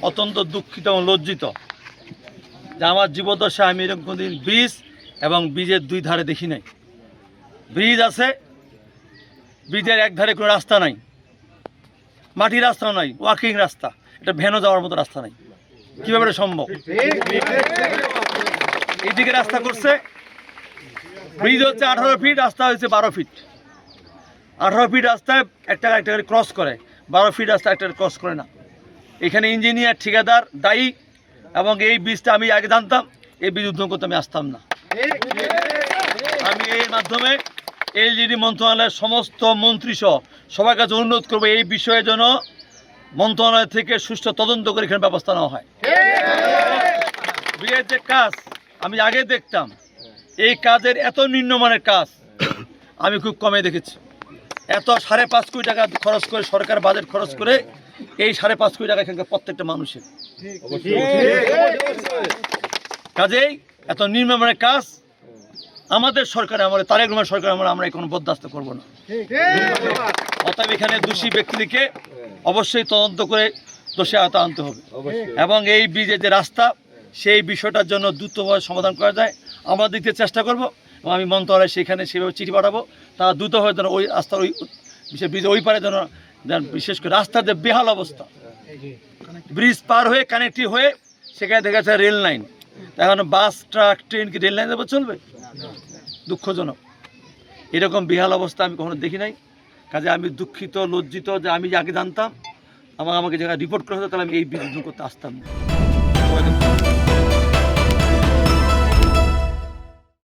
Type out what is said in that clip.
অত্যন্ত দুঃখিত এবং লজ্জিত যে আমার জীবদ্দশায় আমি এরকম কোনোদিন ব্রিজ এবং ব্রিজের দুই ধারে দেখি নাই। ব্রিজ আছে, ব্রিজের এক ধারে কোনো রাস্তা নাই, মাটির রাস্তাও নাই, ওয়াকিং রাস্তা, এটা ভ্যানও যাওয়ার মতো রাস্তা নাই। কীভাবে এটা সম্ভব? এইদিকে রাস্তা করছে, ব্রিজ হচ্ছে 18 ফিট, রাস্তা হচ্ছে 12 ফিট। 18 ফিট রাস্তায় একটা গাড়ি ক্রস করে, 12 ফিট রাস্তা একটা ক্রস করে না। এখানে ইঞ্জিনিয়ার ঠিকাদার দায়ী, এবং এই ব্রিজটা আমি আগে জানতাম, এই ব্রিজ উদ্বোধন করতে আমি আসতাম না। আমি এর মাধ্যমে এলজিডি মন্ত্রণালয়ের সমস্ত মন্ত্রীসহ সবার কাছে অনুরোধ করবো এই বিষয়ে যেন মন্ত্রণালয় থেকে সুষ্ঠু তদন্ত করে এখানে ব্যবস্থা নেওয়া হয়। ব্রিজের যে কাজ আমি আগে দেখতাম, এই কাজের এত নিম্নমানের কাজ আমি খুব কমে দেখেছি। এত 5.5 কোটি টাকা খরচ করে, সরকার বাজেট খরচ করে এই 5.5 কোটি টাকা এখানকার প্রত্যেকটা মানুষের কাজেই এত নিম্নমানের কাজ আমাদের সরকার, আমাদের তারেক রহমান সরকার আমরা কোনো বরদাস্ত করবো না। অতএব এখানে দোষী ব্যক্তিকে অবশ্যই তদন্ত করে দোষী আওতায় আনতে হবে, এবং এই ব্রিজের যে রাস্তা সেই বিষয়টার জন্য দ্রুতভাবে সমাধান করা যায় আমরা দিতে চেষ্টা করব। এবং আমি মন্ত্রণালয় সেখানে সেভাবে চিঠি পাঠাবো, তারা দ্রুতভাবে যেন ওই রাস্তার ওই ব্রিজের ওই পারে যেন, বিশেষ করে রাস্তার যে বেহাল অবস্থা, ব্রিজ পার হয়ে কানেক্টিভ হয়ে সেখানে দেখা যাচ্ছে রেল লাইন, এখন বাস ট্রাক ট্রেন কি রেল লাইন দেবো চলবে? দুঃখজনক। এরকম বেহাল অবস্থা আমি কখনো দেখি নাই। কাজে আমি দুঃখিত, লজ্জিত যে আমি আগে জানতাম, আমাকে জায়গায় রিপোর্ট করা হতো, তাহলে আমি এই ব্রিজ করতে আসতাম না।